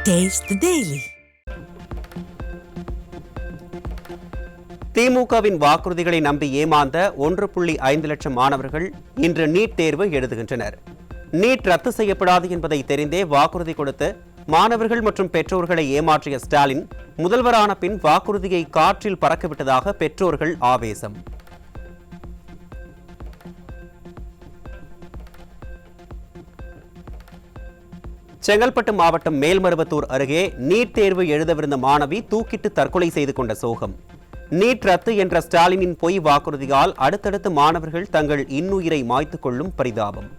Taste the Daily. திமுகவின் வாக்குறுதிகளை நம்பி ஏமாந்த 1.5 லட்சம் மாணவர்கள் இன்று நீட் தேர்வு எழுதுகின்றனர். நீட் ரத்து செய்யப்படாது என்பதை தெரிந்தே வாக்குறுதி கொடுத்து மாணவர்கள் மற்றும் பெற்றோர்களை ஏமாற்றிய ஸ்டாலின் முதல்வரான பின் வாக்குறுதியை காற்றில் பறக்கவிட்டதாக பெற்றோர்கள் ஆவேசம். செங்கல்பட்டு மாவட்டம் மேல்மருவத்தூர் அருகே நீட் தேர்வு எழுதவிருந்த மாணவி தூக்கிட்டு தற்கொலை செய்து கொண்ட சோகம். நீட் ரத்து என்ற ஸ்டாலினின் பொய் வாக்குறுதியால் அடுத்தடுத்து மாணவர்கள் தங்கள் இன்னுயிரை மாய்த்துக் கொள்ளும் பரிதாபம்.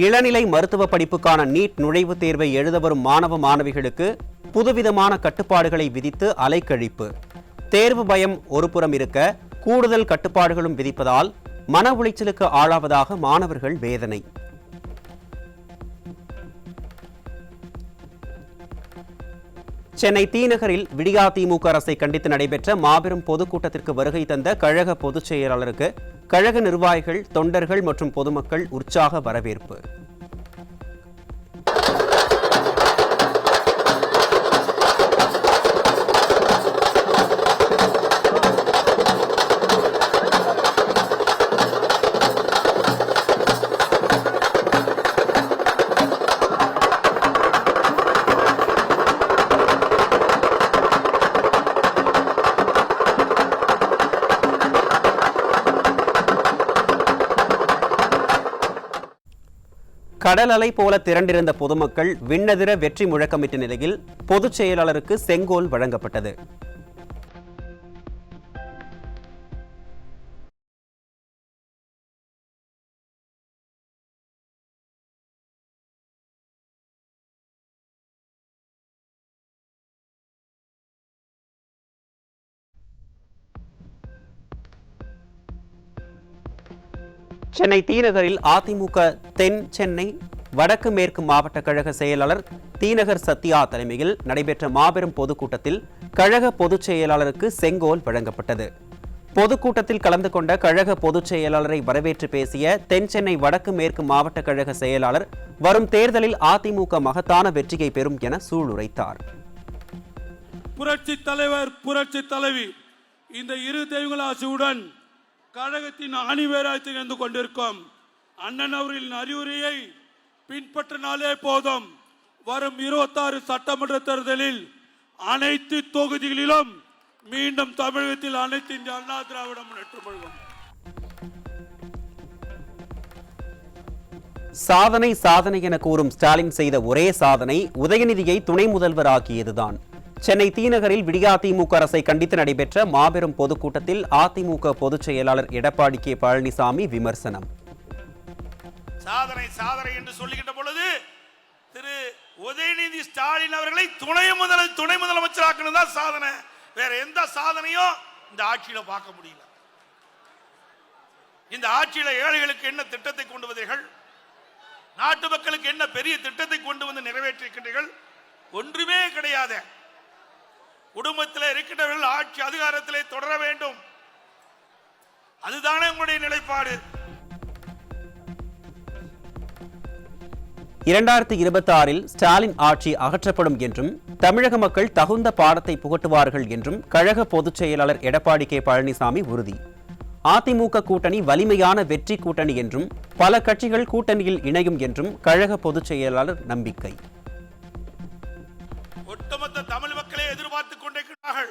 இளநிலை மருத்துவ படிப்புக்கான நீட் நுழைவுத் தேர்வை எழுத வரும் மாணவ மாணவிகளுக்கு புதுவிதமான கட்டுப்பாடுகளை விதித்து அலைக்கழிப்பு. தேர்வு பயம் ஒருபுறம் இருக்க கூடுதல் கட்டுப்பாடுகளும் விதிப்பதால் மன உளைச்சலுக்கு ஆளாவதாக மாணவர்கள் வேதனை. சென்னை தீநகரில் விடியா திமுக அரசை கண்டித்து நடைபெற்ற மாபெரும் பொதுக்கூட்டத்திற்கு வருகை தந்த கழக பொதுச் செயலாளருக்கு கழக நிர்வாகிகள், தொண்டர்கள் மற்றும் பொதுமக்கள் உற்சாக வரவேற்பு. கடல் அலை போல திரண்டிருந்த பொதுமக்கள் விண்ணதிர வெற்றி முழக்கமிட்ட நிலையில் பொதுச் செயலாளருக்கு செங்கோல் வழங்கப்பட்டது. சென்னை தீநகரில் அதிமுக தென் சென்னை வடக்கு மேற்கு மாவட்ட கழக செயலாளர் தீநகர் சத்யா தலைமையில் நடைபெற்ற மாபெரும் பொதுக்கூட்டத்தில் கழக பொதுச் செயலாளருக்கு செங்கோல் வழங்கப்பட்டது. பொதுக்கூட்டத்தில் கலந்து கொண்ட கழக பொதுச் செயலாளரை வரவேற்று பேசிய தென் சென்னை வடக்கு மேற்கு மாவட்ட கழக செயலாளர் வரும் தேர்தலில் அதிமுக மகத்தான வெற்றியை பெறும் என சூளுரைத்தார். புரட்சி தலைவர், புரட்சி தலைவி இந்த இரு தெய்வங்கள் ஆசியுடன் கழகத்தின் அணிவேராய் திகழ்ந்து கொண்டிருக்கும் அண்ணன் அவர்களின் அறிவுரையை பின்பற்றினாலே போதும். வரும் 26 சட்டமன்ற தேர்தலில் அனைத்து தொகுதிகளிலும் மீண்டும் தமிழகத்தில் அனைத்து இந்திய அண்ணா திராவிட முன்னேற்ற கழகம் சாதனை சாதனை என கூறும் ஸ்டாலின் செய்த ஒரே சாதனை உதயநிதியை துணை முதல்வராக்கியதுதான். சென்னை தீநகரில் விடியா திமுக அரசை கண்டித்து நடைபெற்ற மாபெரும் பொதுக்கூட்டத்தில் அதிமுக பொதுச் செயலாளர் எடப்பாடி கே பழனிசாமி விமர்சனம். சாதனை சாதனை என்று சொல்லுகின்ற பொழுது திரு உதயநிதி ஸ்டாலின் அவர்களை துணை முதலமைச்சராக்கணும் தான் சாதனை. வேற எந்த சாதனையும் இந்த ஆட்சியில பார்க்க முடியல. இந்த ஆட்சியில ஏழைகளுக்கு என்ன திட்டத்தை கொண்டு வந்தீர்கள்? நாட்டு மக்களுக்கு என்ன பெரிய திட்டத்தை கொண்டு வந்து நிறைவேற்றிருக்கின்றீர்கள்? ஒன்றுமே கிடையாது. குடும்பத்தில் இருக்கின்றவர்கள் ஆட்சி அதிகாரத்திலே தொடர வேண்டும், அதுதானே உங்களுடைய நிலைப்பாடு. 2026 ஸ்டாலின் ஆட்சி அகற்றப்படும் என்றும் தமிழக மக்கள் தகுந்த பாடத்தை புகட்டுவார்கள் என்றும் கழக பொதுச் செயலாளர் எடப்பாடி கே பழனிசாமி உறுதி. அதிமுக கூட்டணி வலிமையான வெற்றி கூட்டணி என்றும் பல கட்சிகள் கூட்டணியில் இணையும் என்றும் கழக பொதுச் செயலாளர் நம்பிக்கை. ஒட்டுமொத்த தமிழ் மக்களே எதிர்பார்த்துக் கொண்டிருக்கிறார்கள்.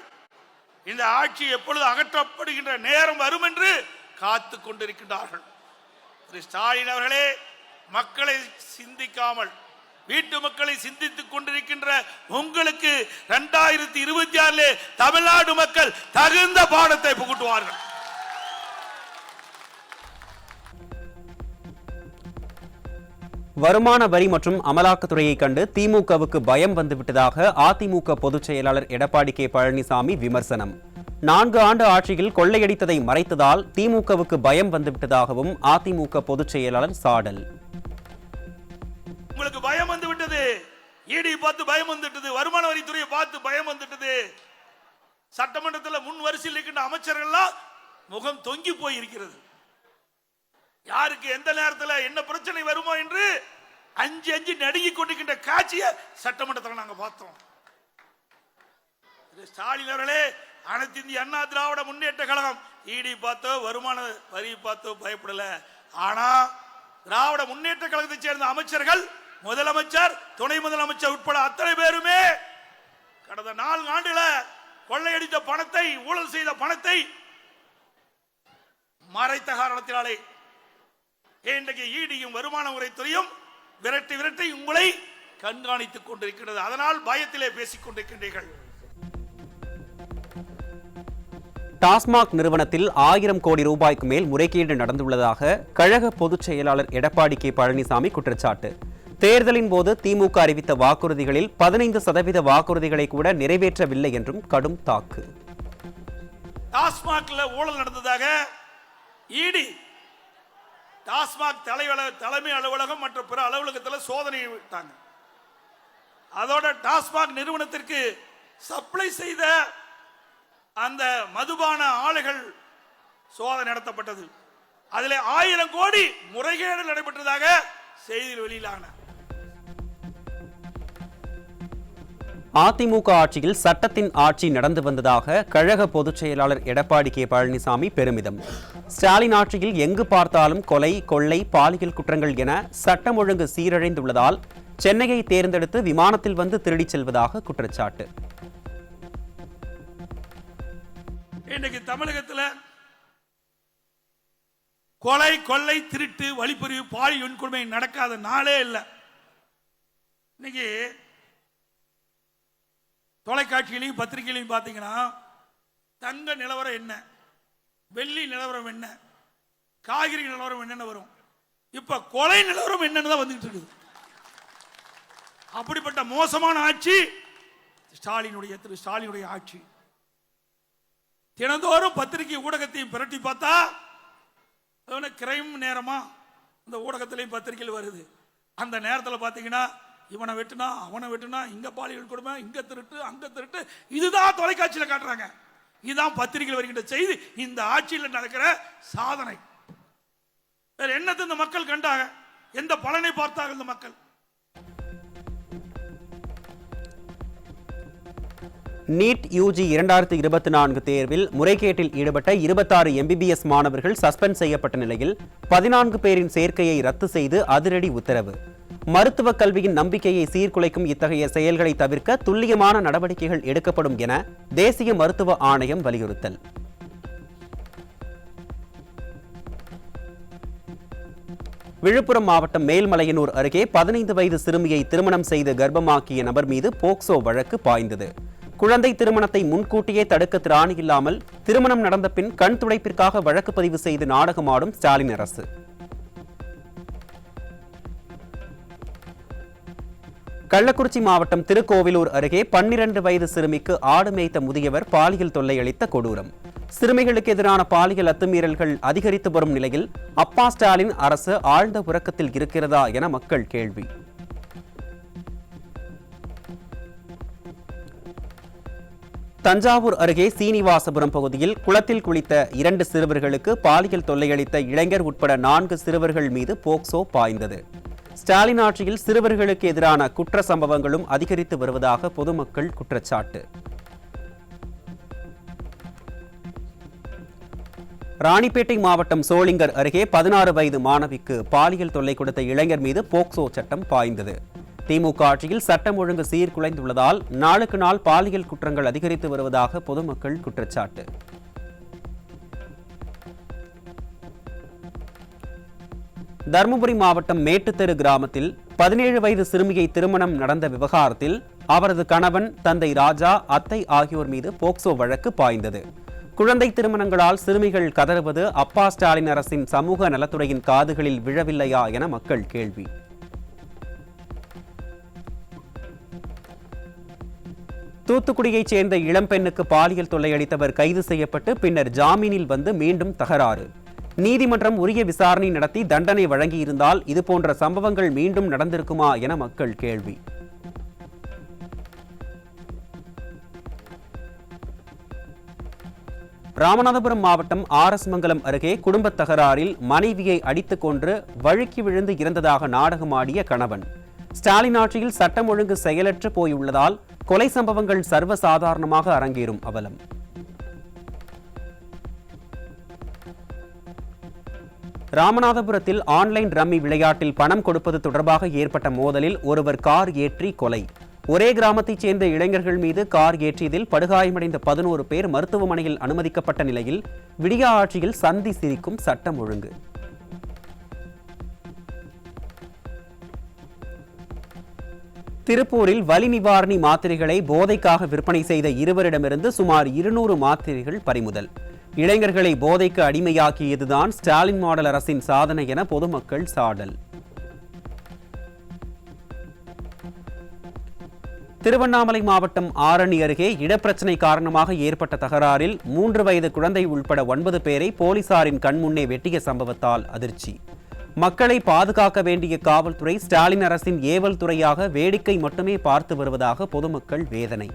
இந்த ஆட்சி எப்பொழுது அகற்றப்படுகின்ற நேரம் வரும் என்று காத்துக் கொண்டிருக்கிறார்கள். திரு ஸ்டாலின் அவர்களே, மக்களை சிந்திக்காமல் வீட்டு மக்களை சிந்தித்துக் கொண்டிருக்கின்ற உங்களுக்கு 2026 தமிழ்நாடு மக்கள் தகுந்த பாடத்தை புகட்டுவார்கள். வருமான வரி மற்றும் அமலாக்கத்துறையை கண்டு திமுகவுக்கு பயம் வந்துவிட்டதாக அதிமுக பொதுச் செயலாளர் எடப்பாடி கே பழனிசாமி விமர்சனம். 4 ஆண்டு ஆட்சியில் கொள்ளையடித்ததை மறைத்ததால் திமுகவுக்கு பயம் வந்துவிட்டதாகவும் அதிமுக பொதுச் செயலாளர் சாடல். உங்களுக்கு பயம் வந்துவிட்டது, இடி பார்த்து பயம் வந்துட்டது, வருமான வரித்துறையை பார்த்து பயம் வந்துட்டது. சட்டமன்றத்தில் முன் வரிசையில் இருக்கின்ற அமைச்சர்கள் முகம் தொங்கி போயிருக்கிறது. யாருக்கு எந்த நேரத்தில் என்ன பிரச்சனை வருமோ என்று அஞ்சு அஞ்சு நடுங்கி கொண்டிருக்கின்ற காட்சியை சட்டமன்றத்தில் நாங்கள் பார்த்தோம். ஸ்டாலின் அவர்களே, அனைத்து இந்திய அண்ணா திராவிட முன்னேற்ற கழகம் இடி பார்த்தோ வருமான வரி பார்த்தோ பயப்படல. ஆனா திராவிட முன்னேற்ற கழகத்தை சேர்ந்த அமைச்சர்கள், முதலமைச்சர், துணை முதலமைச்சர் உட்பட அத்தனை பேருமே கடந்த 4 ஆண்டுகள கொள்ளையடித்த பணத்தை, ஊழல் செய்த பணத்தை மறைத்த காரணத்தினாலே இன்றைக்கு ஈடியும் வருமான வரித்துறையும் விரட்டி விரட்டி உங்களை கண்காணித்துக் கொண்டிருக்கிறது. அதனால் பயத்திலே பேசிக் கொண்டிருக்கின்றீர்கள். டாஸ்மாக் நிறுவனத்தில் 1000 கோடி ரூபாய்க்கு மேல் முறைகேடு நடந்துள்ளதாக கழக பொதுச் செயலாளர் எடப்பாடி கே பழனிசாமி குற்றச்சாட்டு. தேர்தலின் போது திமுக அறிவித்த வாக்குறுதிகளில் 15% வாக்குறுதிகளை கூட நிறைவேற்றவில்லை என்றும் கடும் தாக்கு. டாஸ்மாக்ல ஊழல் நடந்ததாக இடி டாஸ்மாக் தலைமை அலுவலகம் மற்றும் பிற அலுவலகத்தில் சோதனை விட்டாங்க. அதோட டாஸ்மாக் நிறுவனத்திற்கு சப்ளை செய்த அந்த மதுபான ஆலைகள் சோதனை நடத்தப்பட்டது. அதில் 1000 கோடி முறைகேடு நடைபெற்றதாக செய்தியில் வெளியிலான. அதிமுக ஆட்சியில் சட்டத்தின் ஆட்சி நடந்து வந்ததாக கழக பொதுச் செயலாளர் எடப்பாடி கே பழனிசாமி பெருமிதம். ஸ்டாலின் ஆட்சியில் எங்கு பார்த்தாலும் கொலை, கொள்ளை, பாலியல் குற்றங்கள் என சட்டம் ஒழுங்கு சீரழிந்துள்ளதால் சென்னையை தேர்ந்தெடுத்து விமானத்தில் வந்து திருடிச் செல்வதாக குற்றச்சாட்டு. இன்றைக்கு தமிழகத்தில் கொலை, கொள்ளை, திருட்டு, வழிப்பறிவு, பாலியல் வன்கொடுமை நடக்காத நாளே இல்லை. இன்னைக்கு தொலைக்காட்சியிலையும் பத்திரிகையிலையும் பார்த்தீங்கன்னா தங்க நிலவரம் என்ன, வெள்ளி நிலவரம் என்ன, காய்கறி நிலவரம் என்னன்னு வரும். இப்ப கொலை நிலவரம் என்னன்னு தான் வந்துட்டு இருக்குது. அப்படிப்பட்ட மோசமான ஆட்சி திரு ஸ்டாலினுடைய ஆட்சி. தினந்தோறும் பத்திரிகை ஊடகத்தையும் பிரட்டி பார்த்தா கிரைம் நேரமா இந்த ஊடகத்திலையும் பத்திரிகையில் வருது. அந்த நேரத்தில் பார்த்தீங்கன்னா இவனை வெட்டுனா, அவனை வெட்டுனா, இங்க பாலியல் கொடுமை, இங்க திருட்டு, அங்க திருட்டு, இதுதான் தொலைக்காட்சியில் காட்டுறாங்க. இதுதான் பத்திரிகையில் வருகின்ற செய்தி. இந்த ஆட்சியில் நடக்கிற சாதனை. வேற என்னத்தை இந்த மக்கள் கண்டாங்க? எந்த பலனை பார்த்தார்கள் இந்த மக்கள்? நீட் யூஜி 2024 தேர்வில் முறைகேட்டில் ஈடுபட்ட 26 MBBS மாணவர்கள் சஸ்பெண்ட் செய்யப்பட்ட நிலையில் 14 பேரின் சேர்க்கையை ரத்து செய்து அதிரடி உத்தரவு. மருத்துவ கல்வியின் நம்பிக்கையை சீர்குலைக்கும் இத்தகைய செயல்களை தவிர்க்க துல்லியமான நடவடிக்கைகள் எடுக்கப்படும் என தேசிய மருத்துவ ஆணையம் வலியுறுத்தல். விழுப்புரம் மாவட்டம் மேல்மலையனூர் அருகே 15 வயது சிறுமியை திருமணம் செய்து கர்ப்பமாக்கிய நபர் மீது போக்சோ வழக்கு பாய்ந்தது. குழந்தை திருமணத்தை முன்கூட்டியே தடுக்க திராணி இல்லாமல் திருமணம் நடந்த பின் கண் துடைப்பிற்காக வழக்கு பதிவு செய்து நாடகமாடும் ஸ்டாலின் அரசு. கள்ளக்குறிச்சி மாவட்டம் திருக்கோவிலூர் அருகே 12 வயது சிறுமிக்கு ஆடு மேய்த்த முதியவர் பாலியல் தொல்லை அளித்த கொடூரம். சிறுமிகளுக்கு எதிரான பாலியல் அத்துமீறல்கள் அதிகரித்து வரும் நிலையில் அப்பா ஸ்டாலின் அரசு ஆழ்ந்த உறக்கத்தில் இருக்கிறதா என மக்கள் கேள்வி. தஞ்சாவூர் அருகே சீனிவாசபுரம் பகுதியில் குளத்தில் குளித்த 2 சிறுவர்களுக்கு பாலியல் தொல்லையளித்த இளைஞர் உட்பட 4 சிறுவர்கள் மீது போக்சோ பாய்ந்தது. ஸ்டாலின் ஆட்சியில் சிறுவர்களுக்கு எதிரான குற்ற சம்பவங்களும் அதிகரித்து வருவதாக பொதுமக்கள் குற்றச்சாட்டு. ராணிப்பேட்டை மாவட்டம் சோளிங்கர் அருகே 16 வயது மாணவிக்கு பாலியல் தொல்லை கொடுத்த இளைஞர் மீது போக்சோ சட்டம் பாய்ந்தது. திமுக ஆட்சியில் சட்டம் ஒழுங்கு சீர்குலைந்துள்ளதால் நாளுக்கு நாள் பாலியல் குற்றங்கள் அதிகரித்து வருவதாக பொதுமக்கள் குற்றச்சாட்டு. தருமபுரி மாவட்டம் மேட்டுத்தெரு கிராமத்தில் 17 வயது சிறுமியை திருமணம் நடந்த விவகாரத்தில் அவரது கணவன், தந்தை ராஜா, அத்தை ஆகியோர் மீது போக்சோ வழக்கு பாய்ந்தது. குழந்தை திருமணங்களால் சிறுமிகள் கதறுவது அப்பா ஸ்டாலின் அரசின் சமூக நலத்துறையின் காதுகளில் விழவில்லையா என மக்கள் கேள்வி. தூத்துக்குடியைச் சேர்ந்த இளம்பெண்ணுக்கு பாலியல் தொல்லை அளித்தவர் கைது செய்யப்பட்டு பின்னர் ஜாமீனில் வந்து மீண்டும் தகராறு. நீதிமன்றம் உரிய விசாரணை நடத்தி தண்டனை வழங்கியிருந்தால் இதுபோன்ற சம்பவங்கள் மீண்டும் நடந்திருக்குமா என மக்கள் கேள்வி. ராமநாதபுரம் மாவட்டம் ஆர்எஸ்-மங்கலம் அருகே குடும்ப தகராறில் மனைவியை அடித்துக் கொன்று வழுக்கி விழுந்து இறந்ததாக நாடகமாடிய கணவன். ஸ்டாலின் ஆட்சியில் சட்டம் ஒழுங்கு செயலற்று போயுள்ளதால் கொலை சம்பவங்கள் சர்வசாதாரணமாக அரங்கேறும் அவலம். ராமநாதபுரத்தில் ஆன்லைன் ரம்மி விளையாட்டில் பணம் கொடுப்பது தொடர்பாக ஏற்பட்ட மோதலில் ஒருவர் கார் ஏற்றி கொலை. ஒரே கிராமத்தைச் சேர்ந்த இளைஞர்கள் மீது கார் ஏற்றியதில் படுகாயமடைந்த 11 பேர் மருத்துவமனையில் அனுமதிக்கப்பட்ட நிலையில் விடியா ஆட்சியில் சந்தி சிரிக்கும் சட்டம் ஒழுங்கு. திருப்பூரில் வலி நிவாரணி மாத்திரைகளை போதைக்காக விற்பனை செய்த இருவரிடமிருந்து சுமார் 200 மாத்திரைகள் பறிமுதல். இளைஞர்களை போதைக்கு அடிமையாக்கியதுதான் ஸ்டாலின் மாடல் அரசின் சாதனை என பொதுமக்கள் சாடல். திருவண்ணாமலை மாவட்டம் ஆரணி அருகே இடப்பிரச்சினை காரணமாக ஏற்பட்ட தகராறில் 3 வயது குழந்தை உள்பட 9 பேரை போலீசாரின் கண்முன்னே வெட்டிய சம்பவத்தால் அதிர்ச்சி. மக்களை பாதுகாக்க வேண்டிய காவல்துறை ஸ்டாலின் அரசின் ஏவல் துறையாக வேடிக்கை மட்டுமே பார்த்து வருவதாக பொதுமக்கள் வேதனை.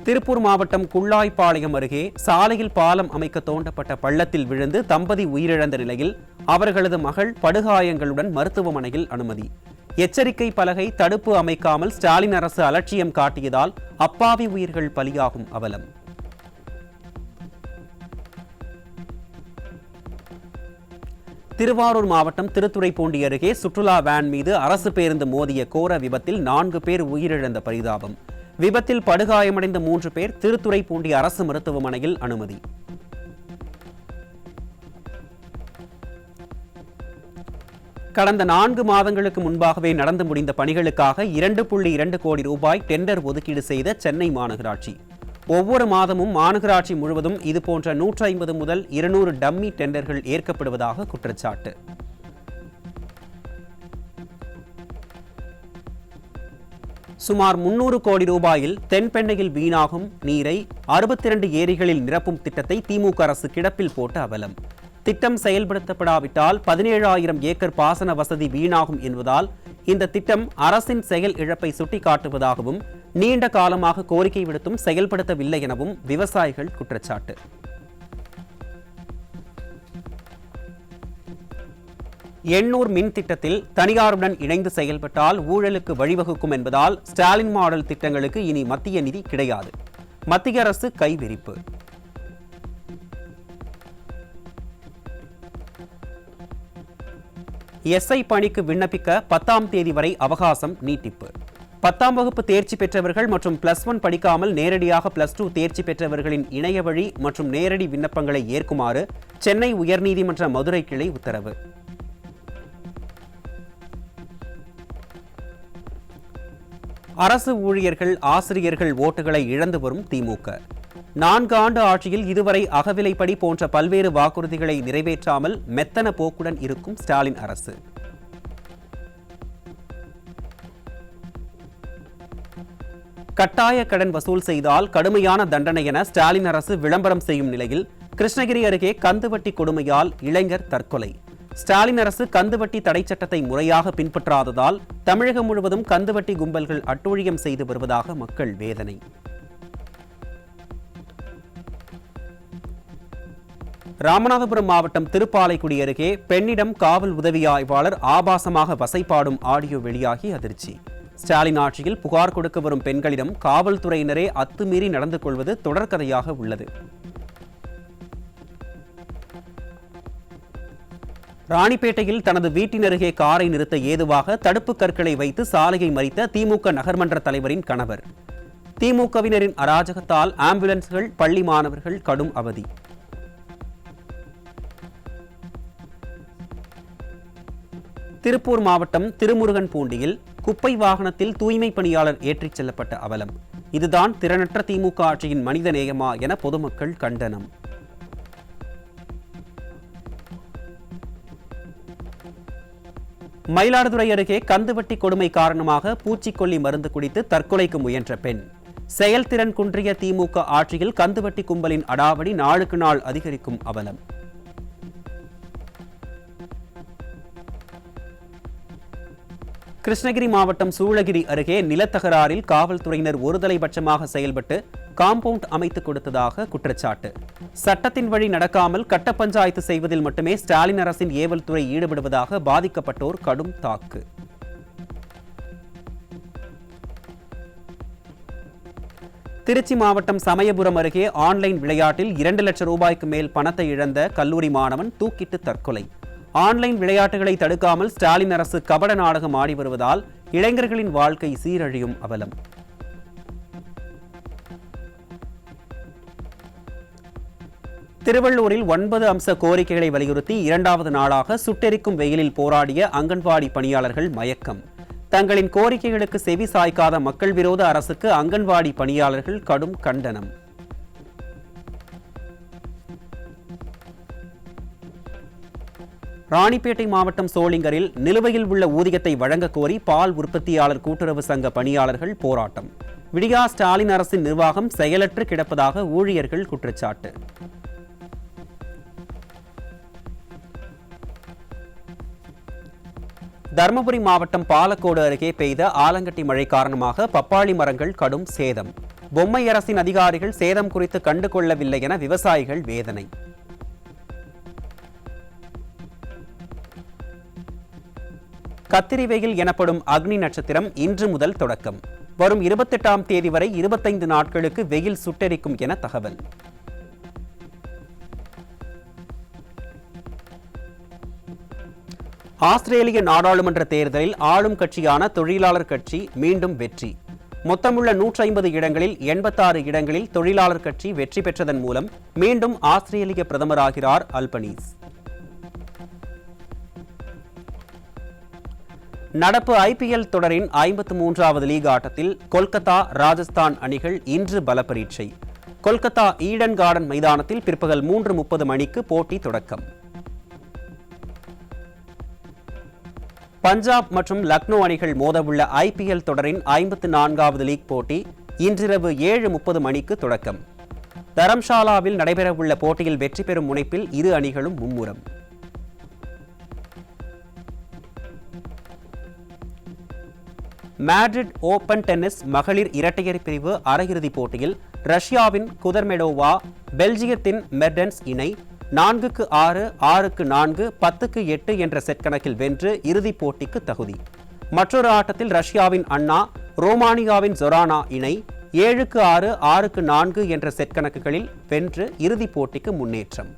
திருப்பூர் மாவட்டம் குள்ளாய்பாளையம் அருகே சாலையில் பாலம் அமைக்க தோண்டப்பட்ட பள்ளத்தில் விழுந்து தம்பதி உயிரிழந்த நிலையில் அவர்களது மகள் படுகாயங்களுடன் மருத்துவமனையில் அனுமதி. எச்சரிக்கை பலகை தடுப்பு அமைக்காமல் ஸ்டாலின் அரசு அலட்சியம் காட்டியதால் அப்பாவி உயிர்கள் பலியாகும் அவலம். திருவாரூர் மாவட்டம் திருத்துறைப்பூண்டி அருகே சுற்றுலா வேன் மீது அரசு பேருந்து மோதிய கோர விபத்தில் 4 பேர் உயிரிழந்த பரிதாபம். விபத்தில் படுகாயமடைந்த 3 பேர் திருத்துறைப்பூண்டி அரசு மருத்துவமனையில் அனுமதி. கடந்த 4 மாதங்களுக்கு முன்பாகவே நடந்து முடிந்த பணிகளுக்காக 2.2 கோடி ரூபாய் டெண்டர் ஒதுக்கீடு செய்த சென்னை மாநகராட்சி. ஒவ்வொரு மாதமும் மாநகராட்சி முழுவதும் இதுபோன்ற 150 முதல் 200 டம்மி டெண்டர்கள் ஏற்கப்படுவதாக குற்றச்சாட்டு. சுமார் 300 கோடி ரூபாயில் தென்பெண்ணையில் வீணாகும் நீரை 62 ஏரிகளில் நிரப்பும் திட்டத்தை திமுக அரசு கிடப்பில் போட்ட அவலம். திட்டம் செயல்படுத்தப்படாவிட்டால் 17,000 ஏக்கர் பாசன வசதி வீணாகும் என்பதால் இந்த திட்டம் அரசின் செயல் இழப்பை சுட்டிக்காட்டுவதாகவும் நீண்ட காலமாக கோரிக்கை விடுத்தும் செயல்படுத்தவில்லை எனவும் விவசாயிகள் குற்றச்சாட்டு. எண்ணூர் மின் திட்டத்தில் தனியாருடன் இணைந்து செயல்பட்டால் ஊழலுக்கு வழிவகுக்கும் என்பதால் ஸ்டாலின் மாடல் திட்டங்களுக்கு இனி மத்திய நிதி கிடையாது. மத்திய அரசு கைவிரிப்பு. எஸ்ஐ பணிக்கு விண்ணப்பிக்க 10ஆம் தேதி வரை அவகாசம் நீட்டிப்பு. 10ஆம் வகுப்பு தேர்ச்சி பெற்றவர்கள் மற்றும் +1 படிக்காமல் நேரடியாக +2 தேர்ச்சி பெற்றவர்களின் இணைய வழி மற்றும் நேரடி விண்ணப்பங்களை ஏற்குமாறு சென்னை உயர்நீதிமன்ற மதுரை கிளை உத்தரவு. அரசு ஊழியர்கள் ஆசிரியர்கள் ஓட்டுகளை இழந்து வரும் திமுக. 4 ஆண்டு ஆட்சியில் இதுவரை அகவிலைப்படி போன்ற பல்வேறு வாக்குறுதிகளை நிறைவேற்றாமல் மெத்தன போக்குடன் இருக்கும் ஸ்டாலின் அரசு. கட்டாய கடன் வசூல் செய்தால் கடுமையான தண்டனை என ஸ்டாலின் அரசு விளம்பரம் செய்யும் நிலையில் கிருஷ்ணகிரி அருகே கந்துவட்டி கொடுமையால் இளைஞர் தற்கொலை. ஸ்டாலின் அரசு கந்துவட்டி தடை சட்டத்தை முறையாக பின்பற்றாததால் தமிழகம் முழுவதும் கந்துவட்டி கும்பல்கள் அட்டூழியம் செய்து வருவதாக மக்கள் வேதனை. ராமநாதபுரம் மாவட்டம் திருப்பாலைக்குடி அருகே பெண்ணிடம் காவல் உதவி ஆய்வாளர் ஆபாசமாக வசைபாடும் ஆடியோ வெளியாகி அதிர்ச்சி. ஸ்டாலின் ஆட்சியில் புகார் கொடுக்க வரும் பெண்களிடம் காவல்துறையினரே அத்துமீறி நடந்து கொள்வது தொடர்கதையாக உள்ளது. ராணிப்பேட்டையில் தனது வீட்டின் அருகே காரை நிறுத்த ஏதுவாக தடுப்பு கற்களை வைத்து சாலையை மறித்த திமுக நகர்மன்ற தலைவரின் கணவர். திமுகவினரின் அராஜகத்தால் ஆம்புலன்ஸ்கள், பள்ளி மாணவர்கள் கடும் அவதி. திருப்பூர் மாவட்டம் திருமுருகன்பூண்டியில் குப்பை வாகனத்தில் தூய்மை பணியாளர் ஏற்றிச் செல்லப்பட்ட அவலம். இதுதான் திறனற்ற திமுக ஆட்சியின் மனித நேயமா என பொதுமக்கள் கண்டனம். மயிலாடுதுறை அருகே கந்துவட்டி கொடுமை காரணமாக பூச்சிக்கொல்லி மருந்து குடித்து தற்கொலைக்கு முயன்ற பெண். செயல்திறன் குன்றிய திமுக ஆட்சியில் கந்துவட்டி கும்பலின் அடாவடி நாளுக்கு நாள் அதிகரிக்கும் அவலம். கிருஷ்ணகிரி மாவட்டம் சூளகிரி அருகே நிலத்தகராறில் காவல்துறையினர் ஒருதலைபட்சமாக செயல்பட்டு காம்பவுண்ட் அமைத்துக் கொடுத்ததாக குற்றச்சாட்டு. சட்டத்தின் வழி நடக்காமல் கட்ட பஞ்சாயத்து செய்வதில் மட்டுமே ஸ்டாலின் அரசின் ஏவல் துறை ஈடுபடுவதாக பாதிக்கப்பட்டோர் கடும் தாக்கு. திருச்சி மாவட்டம் சமயபுரம் அருகே ஆன்லைன் விளையாட்டில் 2 லட்சம் ரூபாய்க்கு மேல் பணத்தை இழந்த கல்லூரி மாணவன் தூக்கிட்டு தற்கொலை. ஆன்லைன் விளையாட்டுகளை தடுக்காமல் ஸ்டாலின் அரசு கபட நாடகம் ஆடி வருவதால் இளைஞர்களின் வாழ்க்கை சீரழியும் அவலம். திருவள்ளூரில் 9 அம்ச கோரிக்கைகளை வலியுறுத்தி 2வது நாளாக சுட்டெரிக்கும் வெயிலில் போராடிய அங்கன்வாடி பணியாளர்கள் மயக்கம். தங்களின் கோரிக்கைகளுக்கு செவி சாய்க்காத மக்கள் விரோத அரசுக்கு அங்கன்வாடி பணியாளர்கள் கடும் கண்டனம். ராணிப்பேட்டை மாவட்டம் சோளிங்கரில் நிலுவையில் உள்ள ஊதியத்தை வழங்க கோரி பால் உற்பத்தியாளர் கூட்டுறவு சங்க பணியாளர்கள் போராட்டம். விடியா ஸ்டாலின் அரசின் நிர்வாகம் செயலற்று கிடப்பதாக ஊழியர்கள் குற்றச்சாட்டு. தருமபுரி மாவட்டம் பாலக்கோடு அருகே பெய்த ஆலங்கட்டி மழை காரணமாக பப்பாளி மரங்கள் கடும் சேதம். பொம்மை அரசின் அதிகாரிகள் சேதம் குறித்து கண்டுகொள்ளவில்லை என விவசாயிகள் வேதனை. கத்திரி வெயில் எனப்படும் அக்னி நட்சத்திரம் இன்று முதல் தொடக்கம். வரும் 28ஆம் தேதி வரை 25 நாட்களுக்கு வெயில் சுட்டெரிக்கும் என தகவல். ஆஸ்திரேலிய நாடாளுமன்ற தேர்தலில் ஆளும் கட்சியான தொழிலாளர் கட்சி மீண்டும் வெற்றி. மொத்தமுள்ள 150 இடங்களில் 86 இடங்களில் தொழிலாளர் கட்சி வெற்றி பெற்றதன் மூலம் மீண்டும் ஆஸ்திரேலிய பிரதமராகிறார் அல்பனீஸ். நடப்பு IPL தொடரின் 53வது லீக் ஆட்டத்தில் கொல்கத்தா ராஜஸ்தான் அணிகள் இன்று பலப்பரீட்சை. கொல்கத்தா ஈடன் கார்டன் மைதானத்தில் பிற்பகல் 3:30 மணிக்கு போட்டி தொடக்கம். பஞ்சாப் மற்றும் லக்னோ அணிகள் மோதவுள்ள IPL தொடரின் 54வது லீக் போட்டி இன்றிரவு 7:30 மணிக்கு தொடக்கம். தரம்ஷாலாவில் நடைபெறவுள்ள போட்டியில் வெற்றி பெறும் முனைப்பில் இரு அணிகளும் மும்முரம். மேட்ரிட் ஓபன் டென்னிஸ் மகளிர் இரட்டையர் பிரிவு அரையிறுதிப் போட்டியில் ரஷ்யாவின் குதர்மெடோவா பெல்ஜியத்தின் மெர்டன்ஸ் இணை 4-6, 6-4, 10-8 என்ற செட் கணக்கில் வென்று இறுதிப் போட்டிக்கு தகுதி. மற்றொரு ஆட்டத்தில் ரஷ்யாவின் அண்ணா ரோமானியாவின் ஜொரானா இணை 7-6, 6-4 என்ற செட் கணக்குகளில் வென்று இறுதிப் போட்டிக்கு முன்னேற்றம்.